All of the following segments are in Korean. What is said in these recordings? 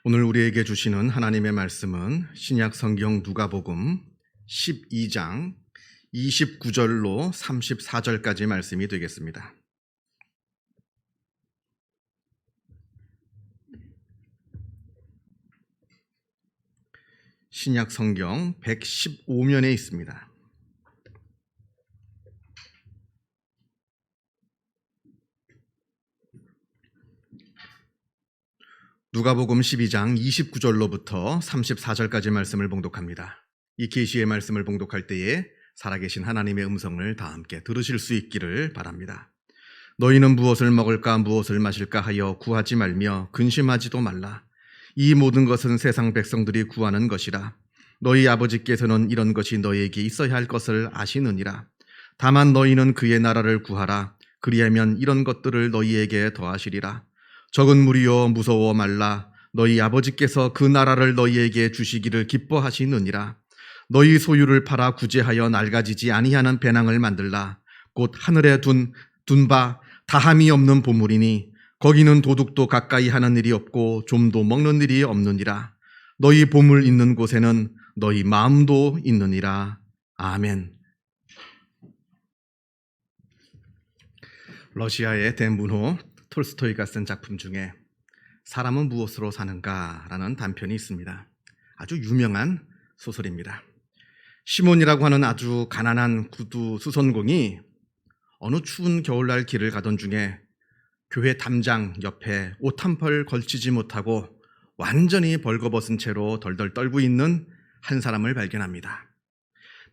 오늘 우리에게 주시는 하나님의 말씀은 신약 성경 누가복음 12장 29절로 34절까지 말씀이 되겠습니다. 신약 성경 115면에 있습니다. 누가복음 12장 29절로부터 34절까지 말씀을 봉독합니다. 이 계시의 말씀을 봉독할 때에 살아계신 하나님의 음성을 다 함께 들으실 수 있기를 바랍니다. 너희는 무엇을 먹을까 무엇을 마실까 하여 구하지 말며 근심하지도 말라. 이 모든 것은 세상 백성들이 구하는 것이라. 너희 아버지께서는 이런 것이 너희에게 있어야 할 것을 아시느니라. 다만 너희는 그의 나라를 구하라. 그리하면 이런 것들을 너희에게 더하시리라. 적은 무리여 무서워 말라. 너희 아버지께서 그 나라를 너희에게 주시기를 기뻐하시느니라. 너희 소유를 팔아 구제하여 낡아지지 아니하는 배낭을 만들라. 곧 하늘에 둔 바 다함이 없는 보물이니 거기는 도둑도 가까이 하는 일이 없고 좀도 먹는 일이 없느니라. 너희 보물 있는 곳에는 너희 마음도 있느니라. 아멘. 러시아의 대문호 톨스토이가 쓴 작품 중에 사람은 무엇으로 사는가라는 단편이 있습니다. 아주 유명한 소설입니다. 시몬이라고 하는 아주 가난한 구두 수선공이 어느 추운 겨울날 길을 가던 중에 교회 담장 옆에 옷 한 벌 걸치지 못하고 완전히 벌거벗은 채로 덜덜 떨고 있는 한 사람을 발견합니다.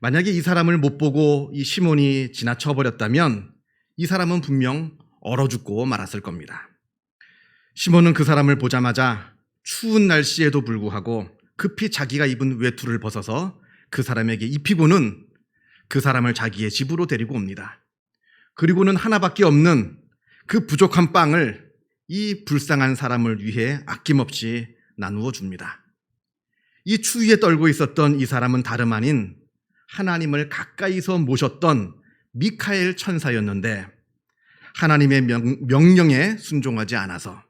만약에 이 사람을 못 보고 이 시몬이 지나쳐 버렸다면 이 사람은 분명 얼어 죽고 말았을 겁니다. 시몬은 그 사람을 보자마자 추운 날씨에도 불구하고 급히 자기가 입은 외투를 벗어서 그 사람에게 입히고는 그 사람을 자기의 집으로 데리고 옵니다. 그리고는 하나밖에 없는 그 부족한 빵을 이 불쌍한 사람을 위해 아낌없이 나누어 줍니다. 이 추위에 떨고 있었던 이 사람은 다름 아닌 하나님을 가까이서 모셨던 미카엘 천사였는데 하나님의 명령에 순종하지 않아서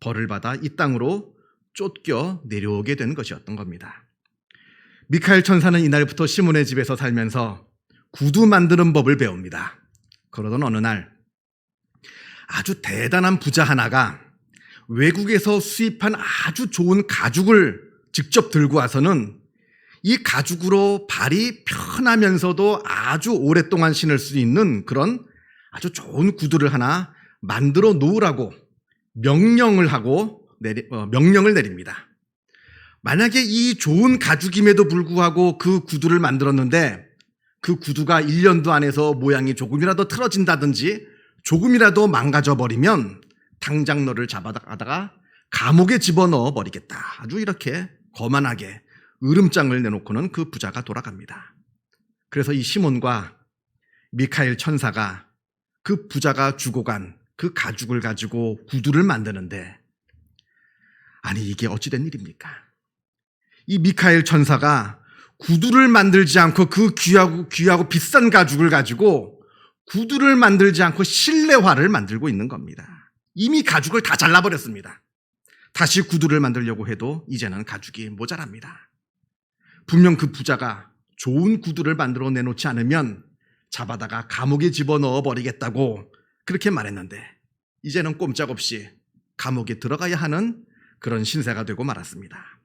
벌을 받아 이 땅으로 쫓겨 내려오게 된 것이었던 겁니다. 미카엘 천사는 이날부터 시몬의 집에서 살면서 구두 만드는 법을 배웁니다. 그러던 어느 날 아주 대단한 부자 하나가 외국에서 수입한 아주 좋은 가죽을 직접 들고 와서는 이 가죽으로 발이 편하면서도 아주 오랫동안 신을 수 있는 그런 아주 좋은 구두를 하나 만들어 놓으라고 명령을 내립니다. 만약에 이 좋은 가죽임에도 불구하고 그 구두를 만들었는데 그 구두가 1년도 안에서 모양이 조금이라도 틀어진다든지 조금이라도 망가져 버리면 당장 너를 잡아다가 감옥에 집어넣어 버리겠다. 아주 이렇게 거만하게 으름장을 내놓고는 그 부자가 돌아갑니다. 그래서 이 시몬과 미카엘 천사가 그 부자가 주고 간 그 가죽을 가지고 구두를 만드는데, 아니 이게 어찌된 일입니까? 이 미카엘 천사가 구두를 만들지 않고 그 귀하고 비싼 가죽을 가지고 구두를 만들지 않고 실내화를 만들고 있는 겁니다. 이미 가죽을 다 잘라버렸습니다. 다시 구두를 만들려고 해도 이제는 가죽이 모자랍니다. 분명 그 부자가 좋은 구두를 만들어 내놓지 않으면 잡아다가 감옥에 집어넣어 버리겠다고 그렇게 말했는데 이제는 꼼짝없이 감옥에 들어가야 하는 그런 신세가 되고 말았습니다.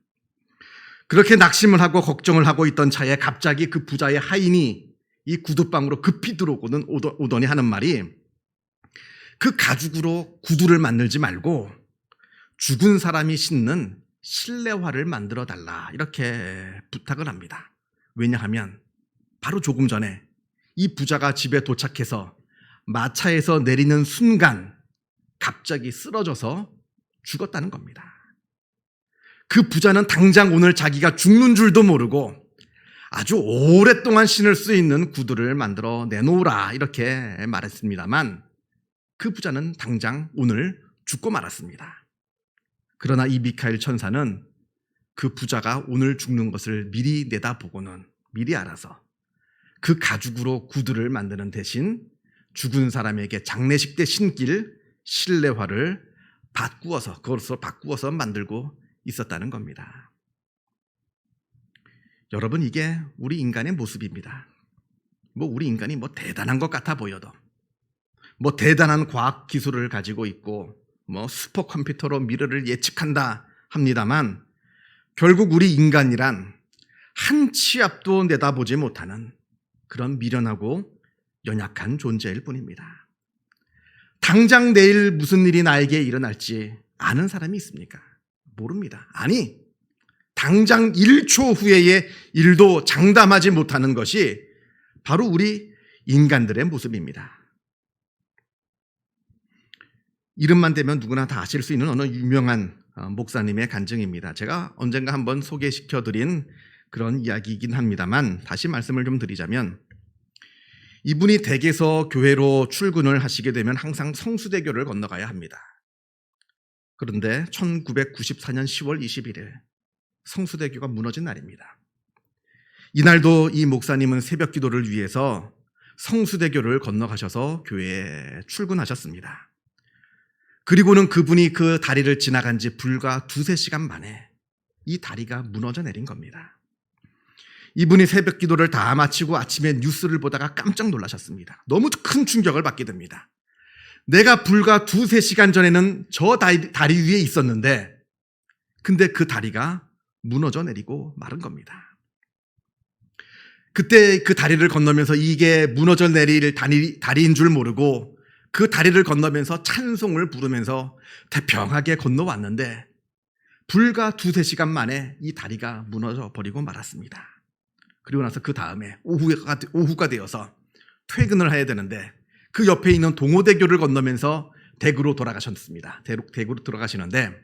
그렇게 낙심을 하고 걱정을 하고 있던 차에 갑자기 그 부자의 하인이 이 구두방으로 급히 들어오고는 오더니 하는 말이, 그 가죽으로 구두를 만들지 말고 죽은 사람이 신는 실내화를 만들어 달라, 이렇게 부탁을 합니다. 왜냐하면 바로 조금 전에 이 부자가 집에 도착해서 마차에서 내리는 순간 갑자기 쓰러져서 죽었다는 겁니다. 그 부자는 당장 오늘 자기가 죽는 줄도 모르고 아주 오랫동안 신을 수 있는 구두를 만들어 내놓으라 이렇게 말했습니다만 그 부자는 당장 오늘 죽고 말았습니다. 그러나 이 미카엘 천사는 그 부자가 오늘 죽는 것을 미리 내다보고는 미리 알아서 그 가죽으로 구두를 만드는 대신 죽은 사람에게 장례식 때 신길 실내화를 그것으로 바꾸어서 만들고 있었다는 겁니다. 여러분, 이게 우리 인간의 모습입니다. 우리 인간이 대단한 것 같아 보여도, 대단한 과학 기술을 가지고 있고, 슈퍼컴퓨터로 미래를 예측한다 합니다만, 결국 우리 인간이란 한 치 앞도 내다보지 못하는 그런 미련하고 연약한 존재일 뿐입니다. 당장 내일 무슨 일이 나에게 일어날지 아는 사람이 있습니까? 모릅니다. 아니, 당장 1초 후에의 일도 장담하지 못하는 것이 바로 우리 인간들의 모습입니다. 이름만 대면 누구나 다 아실 수 있는 어느 유명한 목사님의 간증입니다. 제가 언젠가 한번 소개시켜드린 그런 이야기이긴 합니다만, 다시 말씀을 좀 드리자면, 이분이 댁에서 교회로 출근을 하시게 되면 항상 성수대교를 건너가야 합니다. 그런데 1994년 10월 21일 성수대교가 무너진 날입니다. 이날도 이 목사님은 새벽 기도를 위해서 성수대교를 건너가셔서 교회에 출근하셨습니다. 그리고는 그분이 그 다리를 지나간 지 불과 2-3시간 만에 이 다리가 무너져 내린 겁니다. 이분이 새벽 기도를 다 마치고 아침에 뉴스를 보다가 깜짝 놀라셨습니다. 너무 큰 충격을 받게 됩니다. 내가 불과 2-3시간 전에는 저 다리 위에 있었는데, 근데 그 다리가 무너져 내리고 마른 겁니다. 그때 그 다리를 건너면서 이게 무너져 내릴 다리인 줄 모르고 그 다리를 건너면서 찬송을 부르면서 태평하게 건너왔는데, 불과 2-3시간 만에 이 다리가 무너져 버리고 말았습니다. 그리고 나서 그 다음에 오후가 되어서 퇴근을 해야 되는데, 그 옆에 있는 동호대교를 건너면서 대구로 돌아가셨습니다. 대구로 들어가시는데,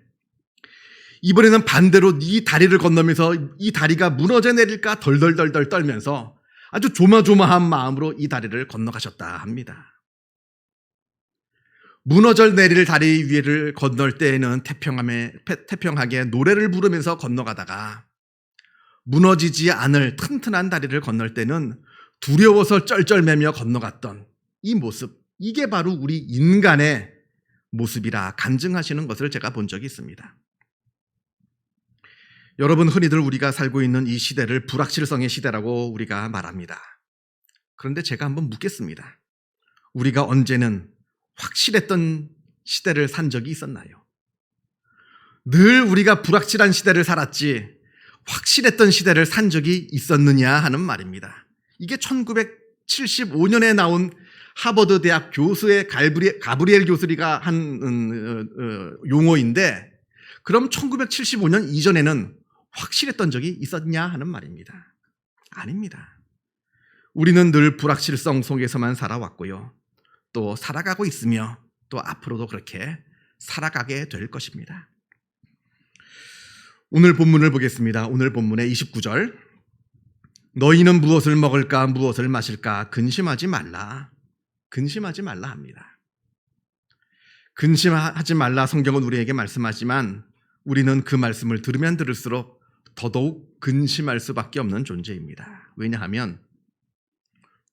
이번에는 반대로 이 다리를 건너면서 이 다리가 무너져 내릴까 덜덜덜덜 떨면서 아주 조마조마한 마음으로 이 다리를 건너가셨다 합니다. 무너져 내릴 다리 위를 건널 때에는 태평하게 노래를 부르면서 건너가다가, 무너지지 않을 튼튼한 다리를 건널 때는 두려워서 쩔쩔매며 건너갔던 이 모습, 이게 바로 우리 인간의 모습이라 간증하시는 것을 제가 본 적이 있습니다. 여러분, 흔히들 우리가 살고 있는 이 시대를 불확실성의 시대라고 우리가 말합니다. 그런데 제가 한번 묻겠습니다. 우리가 언제는 확실했던 시대를 산 적이 있었나요? 늘 우리가 불확실한 시대를 살았지 확실했던 시대를 산 적이 있었느냐 하는 말입니다. 이게 1975년에 나온 하버드 대학 교수의 가브리엘 교수가 한 용어인데, 그럼 1975년 이전에는 확실했던 적이 있었냐 하는 말입니다. 아닙니다. 우리는 늘 불확실성 속에서만 살아왔고요. 또 살아가고 있으며 또 앞으로도 그렇게 살아가게 될 것입니다. 오늘 본문을 보겠습니다. 오늘 본문의 29절. 너희는 무엇을 먹을까 무엇을 마실까 근심하지 말라. 근심하지 말라 합니다. 근심하지 말라 성경은 우리에게 말씀하지만, 우리는 그 말씀을 들으면 들을수록 더더욱 근심할 수밖에 없는 존재입니다. 왜냐하면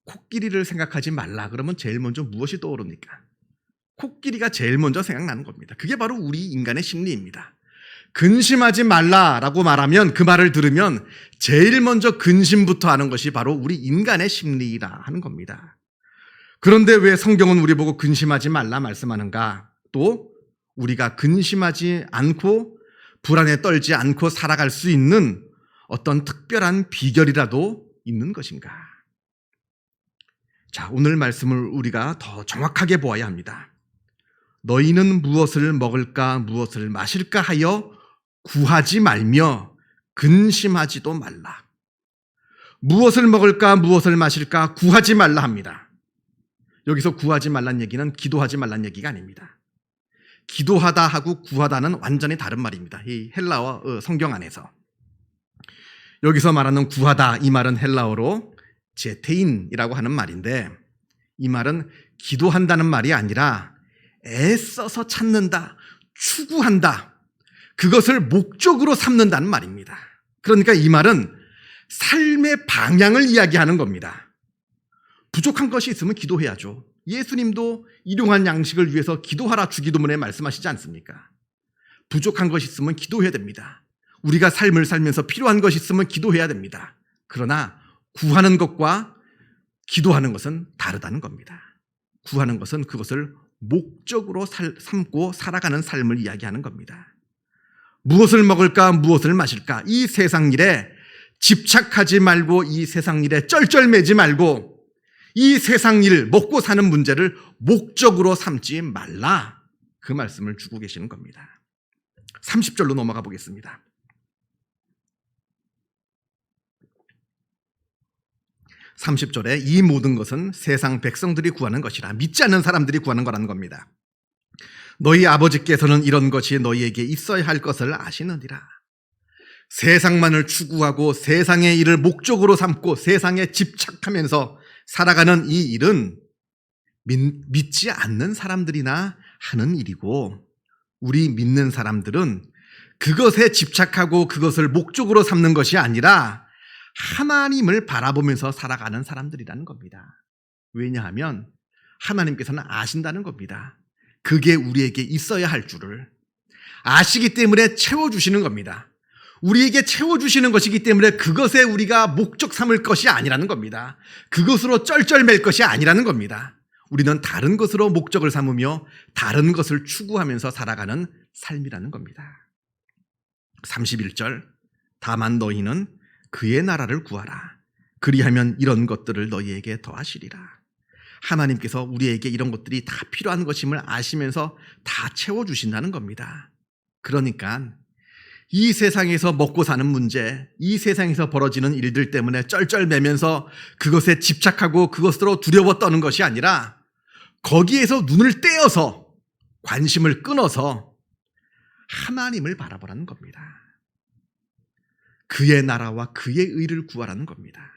코끼리를 생각하지 말라 그러면 제일 먼저 무엇이 떠오릅니까? 코끼리가 제일 먼저 생각나는 겁니다. 그게 바로 우리 인간의 심리입니다. 근심하지 말라라고 말하면, 그 말을 들으면 제일 먼저 근심부터 하는 것이 바로 우리 인간의 심리라 하는 겁니다. 그런데 왜 성경은 우리 보고 근심하지 말라 말씀하는가? 또 우리가 근심하지 않고 불안에 떨지 않고 살아갈 수 있는 어떤 특별한 비결이라도 있는 것인가? 자, 오늘 말씀을 우리가 더 정확하게 보아야 합니다. 너희는 무엇을 먹을까 무엇을 마실까 하여 구하지 말며 근심하지도 말라. 무엇을 먹을까 무엇을 마실까 구하지 말라 합니다. 여기서 구하지 말란 얘기는 기도하지 말란 얘기가 아닙니다. 기도하다 하고 구하다는 완전히 다른 말입니다. 이 헬라어 성경 안에서. 여기서 말하는 구하다, 이 말은 헬라어로 제테인이라고 하는 말인데, 이 말은 기도한다는 말이 아니라 애써서 찾는다, 추구한다, 그것을 목적으로 삼는다는 말입니다. 그러니까 이 말은 삶의 방향을 이야기하는 겁니다. 부족한 것이 있으면 기도해야죠. 예수님도 일용할 양식을 위해서 기도하라 주기도문에 말씀하시지 않습니까? 부족한 것이 있으면 기도해야 됩니다. 우리가 삶을 살면서 필요한 것이 있으면 기도해야 됩니다. 그러나 구하는 것과 기도하는 것은 다르다는 겁니다. 구하는 것은 그것을 목적으로 삼고 살아가는 삶을 이야기하는 겁니다. 무엇을 먹을까, 무엇을 마실까, 이 세상 일에 집착하지 말고, 이 세상 일에 쩔쩔매지 말고, 이 세상 일, 먹고 사는 문제를 목적으로 삼지 말라, 그 말씀을 주고 계시는 겁니다. 30절로 넘어가 보겠습니다. 30절에 이 모든 것은 세상 백성들이 구하는 것이라, 믿지 않는 사람들이 구하는 거라는 겁니다. 너희 아버지께서는 이런 것이 너희에게 있어야 할 것을 아시느니라. 세상만을 추구하고 세상의 일을 목적으로 삼고 세상에 집착하면서 살아가는 이 일은 믿지 않는 사람들이나 하는 일이고, 우리 믿는 사람들은 그것에 집착하고 그것을 목적으로 삼는 것이 아니라 하나님을 바라보면서 살아가는 사람들이라는 겁니다. 왜냐하면 하나님께서는 아신다는 겁니다. 그게 우리에게 있어야 할 줄을 아시기 때문에 채워주시는 겁니다. 우리에게 채워주시는 것이기 때문에 그것에 우리가 목적 삼을 것이 아니라는 겁니다. 그것으로 쩔쩔맬 것이 아니라는 겁니다. 우리는 다른 것으로 목적을 삼으며 다른 것을 추구하면서 살아가는 삶이라는 겁니다. 31절, 다만 너희는 그의 나라를 구하라. 그리하면 이런 것들을 너희에게 더하시리라. 하나님께서 우리에게 이런 것들이 다 필요한 것임을 아시면서 다 채워주신다는 겁니다. 그러니까 이 세상에서 먹고 사는 문제, 이 세상에서 벌어지는 일들 때문에 쩔쩔매면서 그것에 집착하고 그것으로 두려워 떠는 것이 아니라 거기에서 눈을 떼어서 관심을 끊어서 하나님을 바라보라는 겁니다. 그의 나라와 그의 의를 구하라는 겁니다.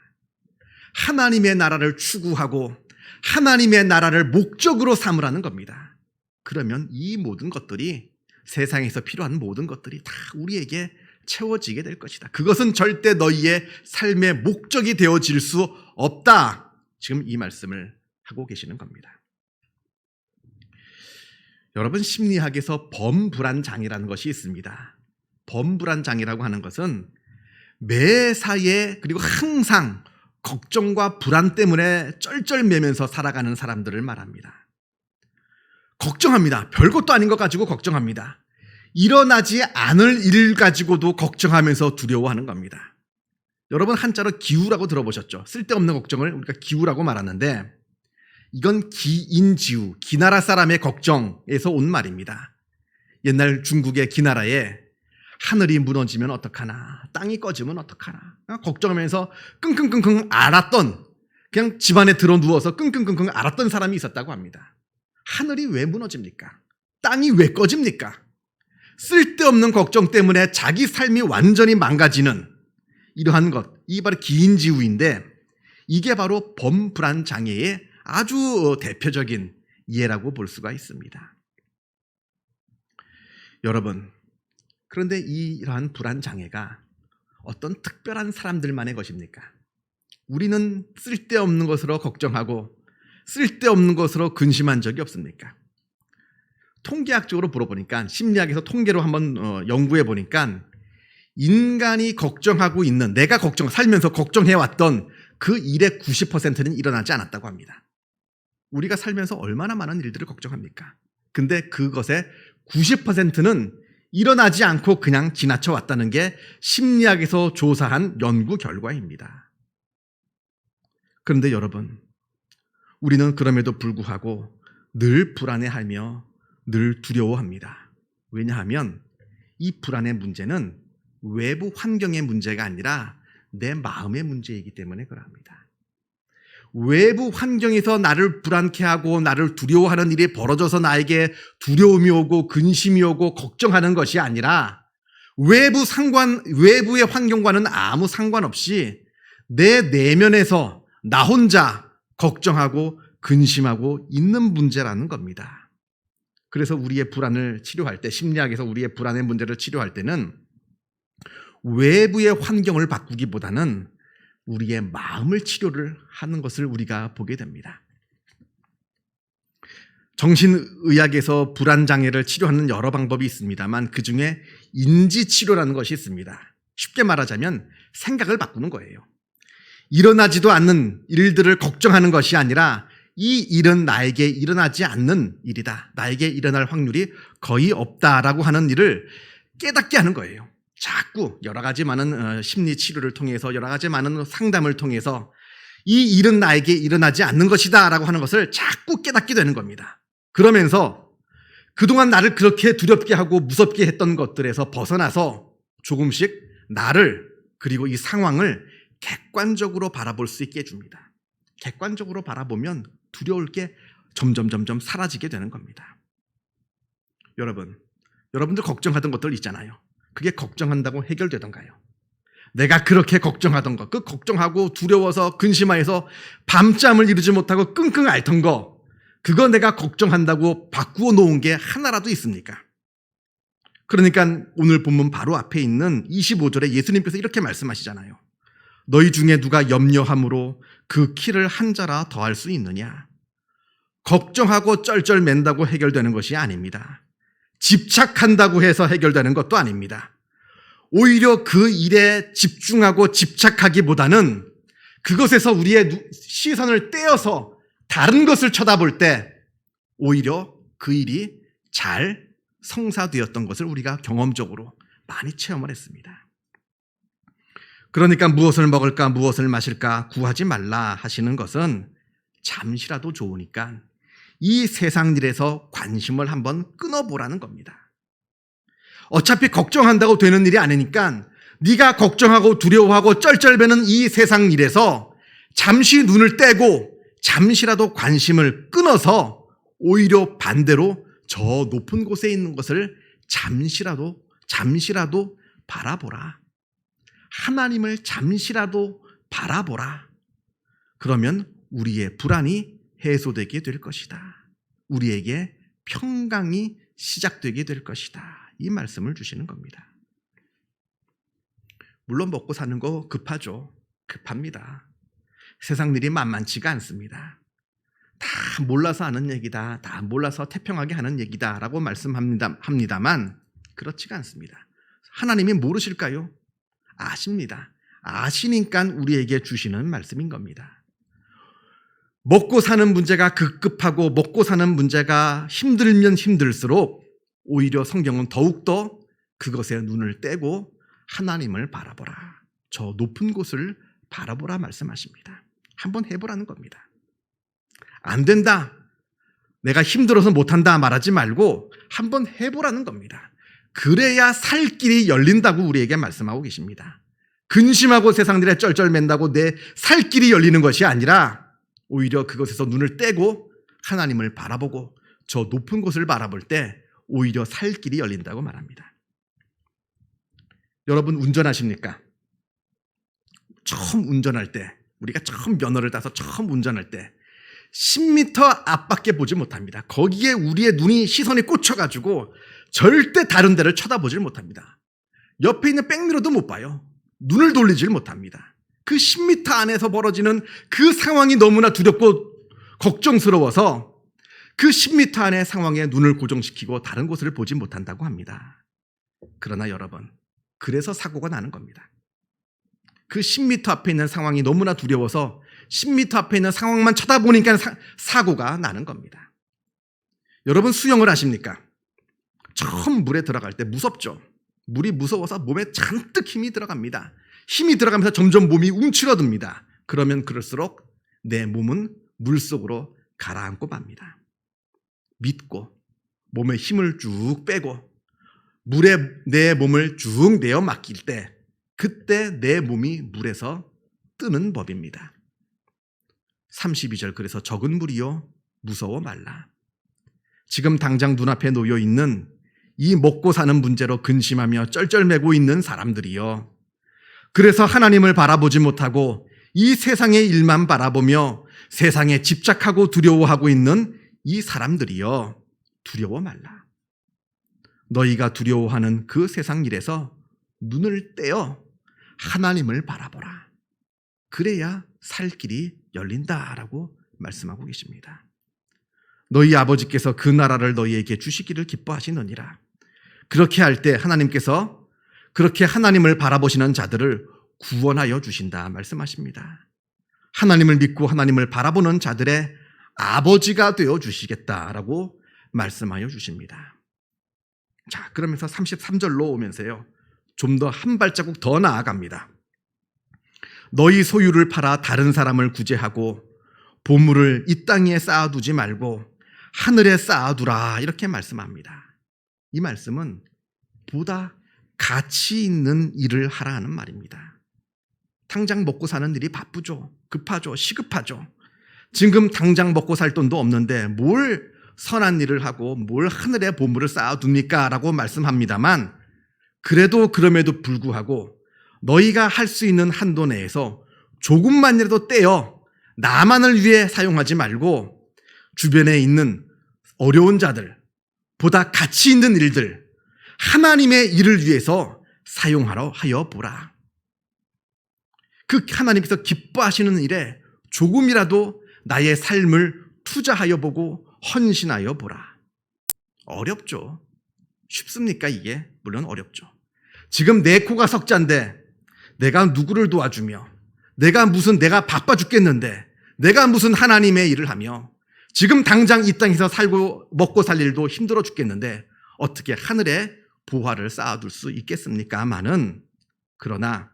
하나님의 나라를 추구하고 하나님의 나라를 목적으로 삼으라는 겁니다. 그러면 이 모든 것들이, 세상에서 필요한 모든 것들이 다 우리에게 채워지게 될 것이다. 그것은 절대 너희의 삶의 목적이 되어질 수 없다. 지금 이 말씀을 하고 계시는 겁니다. 여러분, 심리학에서 범불안장애라는 것이 있습니다. 범불안장애라고 하는 것은 매사에, 그리고 항상 걱정과 불안 때문에 쩔쩔매면서 살아가는 사람들을 말합니다. 걱정합니다. 별것도 아닌 것 가지고 걱정합니다. 일어나지 않을 일 가지고도 걱정하면서 두려워하는 겁니다. 여러분, 한자로 기우라고 들어보셨죠? 쓸데없는 걱정을 우리가 기우라고 말하는데, 이건 기인지우, 기나라 사람의 걱정에서 온 말입니다. 옛날 중국의 기나라에 하늘이 무너지면 어떡하나, 땅이 꺼지면 어떡하나 걱정하면서 끙끙끙끙 앓았던, 그냥 집안에 들어 누워서 끙끙끙끙 앓았던 사람이 있었다고 합니다. 하늘이 왜 무너집니까? 땅이 왜 꺼집니까? 쓸데없는 걱정 때문에 자기 삶이 완전히 망가지는 이러한 것, 이게 바로 기인지우인데, 이게 바로 범불안장애의 아주 대표적인 예라고 볼 수가 있습니다. 여러분, 그런데 이러한 불안장애가 어떤 특별한 사람들만의 것입니까? 우리는 쓸데없는 것으로 걱정하고 쓸데없는 것으로 근심한 적이 없습니까? 통계학적으로 물어보니까, 심리학에서 통계로 한번 연구해 보니까, 인간이 걱정하고 있는, 내가 살면서 걱정해왔던 그 일의 90%는 일어나지 않았다고 합니다. 우리가 살면서 얼마나 많은 일들을 걱정합니까? 근데 그것의 90%는 일어나지 않고 그냥 지나쳐 왔다는 게 심리학에서 조사한 연구 결과입니다. 그런데 여러분, 우리는 그럼에도 불구하고 늘 불안해하며 늘 두려워합니다. 왜냐하면 이 불안의 문제는 외부 환경의 문제가 아니라 내 마음의 문제이기 때문에 그럽니다. 외부 환경에서 나를 불안케 하고 나를 두려워하는 일이 벌어져서 나에게 두려움이 오고 근심이 오고 걱정하는 것이 아니라 외부의 환경과는 아무 상관없이 내 내면에서 나 혼자 걱정하고 근심하고 있는 문제라는 겁니다. 그래서 우리의 불안을 치료할 때, 심리학에서 우리의 불안의 문제를 치료할 때는 외부의 환경을 바꾸기보다는 우리의 마음을 치료를 하는 것을 우리가 보게 됩니다. 정신의학에서 불안장애를 치료하는 여러 방법이 있습니다만 그중에 인지치료라는 것이 있습니다. 쉽게 말하자면 생각을 바꾸는 거예요. 일어나지도 않는 일들을 걱정하는 것이 아니라 이 일은 나에게 일어나지 않는 일이다. 나에게 일어날 확률이 거의 없다라고 하는 일을 깨닫게 하는 거예요. 자꾸 여러 가지 많은 심리 치료를 통해서 여러 가지 많은 상담을 통해서 이 일은 나에게 일어나지 않는 것이다 라고 하는 것을 자꾸 깨닫게 되는 겁니다. 그러면서 그동안 나를 그렇게 두렵게 하고 무섭게 했던 것들에서 벗어나서 조금씩 나를 그리고 이 상황을 객관적으로 바라볼 수 있게 해줍니다. 객관적으로 바라보면 두려울 게 점점 사라지게 되는 겁니다. 여러분들 걱정하던 것들 있잖아요. 그게 걱정한다고 해결되던가요? 내가 그렇게 걱정하던 거, 그 걱정하고 두려워서 근심하여서 밤잠을 이루지 못하고 끙끙 앓던 거, 그거 내가 걱정한다고 바꾸어 놓은 게 하나라도 있습니까? 그러니까 오늘 본문 바로 앞에 있는 25절에 예수님께서 이렇게 말씀하시잖아요. 너희 중에 누가 염려함으로 그 키를 한 자라 더할 수 있느냐? 걱정하고 쩔쩔맨다고 해결되는 것이 아닙니다. 집착한다고 해서 해결되는 것도 아닙니다. 오히려 그 일에 집중하고 집착하기보다는 그것에서 우리의 시선을 떼어서 다른 것을 쳐다볼 때 오히려 그 일이 잘 성사되었던 것을 우리가 경험적으로 많이 체험을 했습니다. 그러니까 무엇을 먹을까 무엇을 마실까 구하지 말라 하시는 것은 잠시라도 좋으니까 이 세상 일에서 관심을 한번 끊어보라는 겁니다. 어차피 걱정한다고 되는 일이 아니니까 네가 걱정하고 두려워하고 쩔쩔매는 이 세상 일에서 잠시 눈을 떼고 잠시라도 관심을 끊어서 오히려 반대로 저 높은 곳에 있는 것을 잠시라도 바라보라. 하나님을 잠시라도 바라보라. 그러면 우리의 불안이 해소되게 될 것이다. 우리에게 평강이 시작되게 될 것이다. 이 말씀을 주시는 겁니다. 물론 먹고 사는 거 급하죠. 급합니다. 세상 일이 만만치가 않습니다. 다 몰라서 하는 얘기다. 다 몰라서 태평하게 하는 얘기다 라고 말씀합니다만 그렇지가 않습니다. 하나님이 모르실까요? 아십니다. 아시니까 우리에게 주시는 말씀인 겁니다. 먹고 사는 문제가 급급하고 먹고 사는 문제가 힘들면 힘들수록 오히려 성경은 더욱더 그것에 눈을 떼고 하나님을 바라보라. 저 높은 곳을 바라보라 말씀하십니다. 한번 해보라는 겁니다. 안 된다. 내가 힘들어서 못한다 말하지 말고 한번 해보라는 겁니다. 그래야 살 길이 열린다고 우리에게 말씀하고 계십니다. 근심하고 세상 일에 쩔쩔맨다고 내 살 길이 열리는 것이 아니라 오히려 그것에서 눈을 떼고 하나님을 바라보고 저 높은 곳을 바라볼 때 오히려 살 길이 열린다고 말합니다. 여러분 운전하십니까? 처음 운전할 때, 우리가 처음 면허를 따서 처음 운전할 때 10m 앞밖에 보지 못합니다. 거기에 우리의 시선이 꽂혀가지고 절대 다른 데를 쳐다보질 못합니다. 옆에 있는 백미러도 못 봐요. 눈을 돌리질 못합니다. 그 10m 안에서 벌어지는 그 상황이 너무나 두렵고 걱정스러워서 그 10m 안의 상황에 눈을 고정시키고 다른 곳을 보지 못한다고 합니다. 그러나 여러분, 그래서 사고가 나는 겁니다. 그 10m 앞에 있는 상황이 너무나 두려워서 10m 앞에 있는 상황만 쳐다보니까 사고가 나는 겁니다. 여러분 수영을 하십니까? 처음 물에 들어갈 때 무섭죠? 물이 무서워서 몸에 잔뜩 힘이 들어갑니다. 힘이 들어가면서 점점 몸이 움츠러듭니다. 그러면 그럴수록 내 몸은 물속으로 가라앉고 맙니다. 믿고 몸에 힘을 쭉 빼고 물에 내 몸을 쭉 내어 맡길 때 그때 내 몸이 물에서 뜨는 법입니다. 32절 그래서 적은 물이요 무서워 말라. 지금 당장 눈앞에 놓여 있는 이 먹고 사는 문제로 근심하며 쩔쩔매고 있는 사람들이요. 그래서 하나님을 바라보지 못하고 이 세상의 일만 바라보며 세상에 집착하고 두려워하고 있는 이 사람들이요. 두려워 말라. 너희가 두려워하는 그 세상 일에서 눈을 떼어 하나님을 바라보라. 그래야 살 길이 열린다라고 말씀하고 계십니다. 너희 아버지께서 그 나라를 너희에게 주시기를 기뻐하시느니라. 그렇게 할 때 하나님께서 그렇게 하나님을 바라보시는 자들을 구원하여 주신다 말씀하십니다. 하나님을 믿고 하나님을 바라보는 자들의 아버지가 되어 주시겠다라고 말씀하여 주십니다. 자, 그러면서 33절로 오면서요, 좀 더 한 발자국 더 나아갑니다. 너희 소유를 팔아 다른 사람을 구제하고 보물을 이 땅에 쌓아두지 말고 하늘에 쌓아두라, 이렇게 말씀합니다. 이 말씀은 보다 가치 있는 일을 하라는 말입니다. 당장 먹고 사는 일이 바쁘죠. 급하죠. 시급하죠. 지금 당장 먹고 살 돈도 없는데 뭘 선한 일을 하고 뭘 하늘에 보물을 쌓아둡니까? 라고 말씀합니다만, 그럼에도 불구하고 너희가 할 수 있는 한도 내에서 조금만이라도 떼어 나만을 위해 사용하지 말고 주변에 있는 어려운 자들, 보다 가치 있는 일들, 하나님의 일을 위해서 사용하러 하여 보라. 그 하나님께서 기뻐하시는 일에 조금이라도 나의 삶을 투자하여 보고 헌신하여 보라. 어렵죠. 쉽습니까 이게? 물론 어렵죠. 지금 내 코가 석자인데 내가 누구를 도와주며 내가 바빠 죽겠는데 내가 무슨 하나님의 일을 하며 지금 당장 이 땅에서 살고 먹고 살 일도 힘들어 죽겠는데 어떻게 하늘에 보화를 쌓아둘 수 있겠습니까마는, 그러나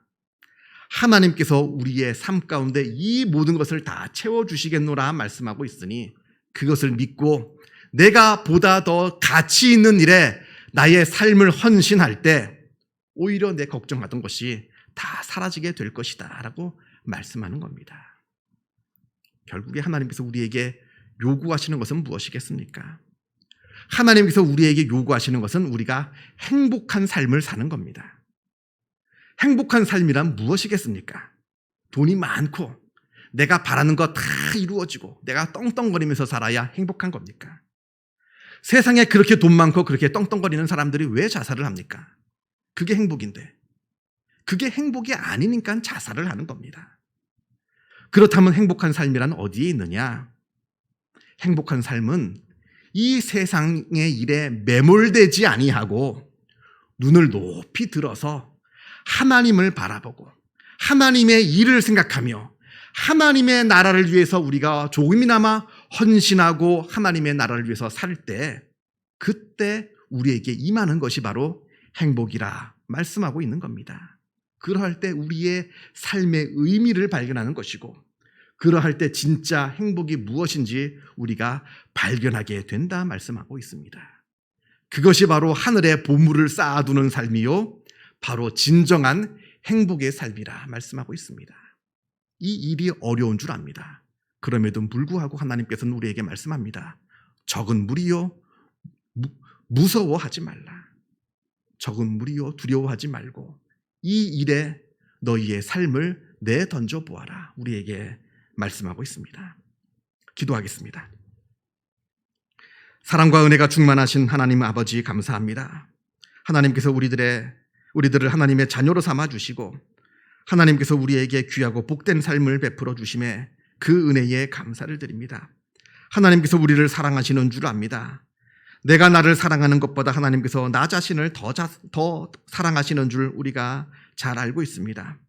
하나님께서 우리의 삶 가운데 이 모든 것을 다 채워주시겠노라 말씀하고 있으니 그것을 믿고 내가 보다 더 가치 있는 일에 나의 삶을 헌신할 때 오히려 내 걱정하던 것이 다 사라지게 될 것이다 라고 말씀하는 겁니다. 결국에 하나님께서 우리에게 요구하시는 것은 무엇이겠습니까? 하나님께서 우리에게 요구하시는 것은 우리가 행복한 삶을 사는 겁니다. 행복한 삶이란 무엇이겠습니까? 돈이 많고 내가 바라는 거 다 이루어지고 내가 떵떵거리면서 살아야 행복한 겁니까? 세상에 그렇게 돈 많고 그렇게 떵떵거리는 사람들이 왜 자살을 합니까? 그게 행복인데. 그게 행복이 아니니까 자살을 하는 겁니다. 그렇다면 행복한 삶이란 어디에 있느냐? 행복한 삶은 이 세상의 일에 매몰되지 아니하고 눈을 높이 들어서 하나님을 바라보고 하나님의 일을 생각하며 하나님의 나라를 위해서 우리가 조금이나마 헌신하고 하나님의 나라를 위해서 살 때, 그때 우리에게 임하는 것이 바로 행복이라 말씀하고 있는 겁니다. 그러할 때 우리의 삶의 의미를 발견하는 것이고, 그러할 때 진짜 행복이 무엇인지 우리가 발견하게 된다 말씀하고 있습니다. 그것이 바로 하늘에 보물을 쌓아두는 삶이요, 바로 진정한 행복의 삶이라 말씀하고 있습니다. 이 일이 어려운 줄 압니다. 그럼에도 불구하고 하나님께서는 우리에게 말씀합니다. 적은 무리요, 무서워하지 말라. 적은 무리요, 두려워하지 말고 이 일에 너희의 삶을 내던져 보아라. 우리에게 말씀하고 있습니다. 기도하겠습니다. 사랑과 은혜가 충만하신 하나님 아버지, 감사합니다. 하나님께서 우리들을 하나님의 자녀로 삼아 주시고 하나님께서 우리에게 귀하고 복된 삶을 베풀어 주심에 그 은혜에 감사를 드립니다. 하나님께서 우리를 사랑하시는 줄 압니다. 내가 나를 사랑하는 것보다 하나님께서 나 자신을 더 사랑하시는 줄 우리가 잘 알고 있습니다.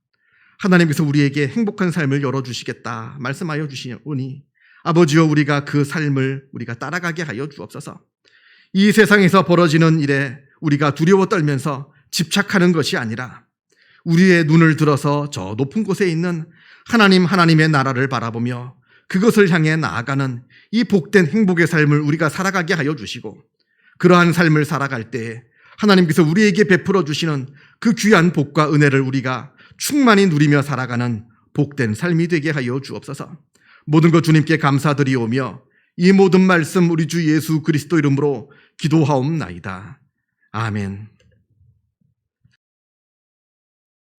하나님께서 우리에게 행복한 삶을 열어주시겠다 말씀하여 주시오니 아버지여, 우리가 그 삶을 우리가 따라가게 하여 주옵소서. 이 세상에서 벌어지는 일에 우리가 두려워 떨면서 집착하는 것이 아니라 우리의 눈을 들어서 저 높은 곳에 있는 하나님의 나라를 바라보며 그것을 향해 나아가는 이 복된 행복의 삶을 우리가 살아가게 하여 주시고, 그러한 삶을 살아갈 때 하나님께서 우리에게 베풀어 주시는 그 귀한 복과 은혜를 우리가 충만히 누리며 살아가는 복된 삶이 되게 하여 주옵소서. 모든 것 주님께 감사드리오며 이 모든 말씀 우리 주 예수 그리스도 이름으로 기도하옵나이다. 아멘.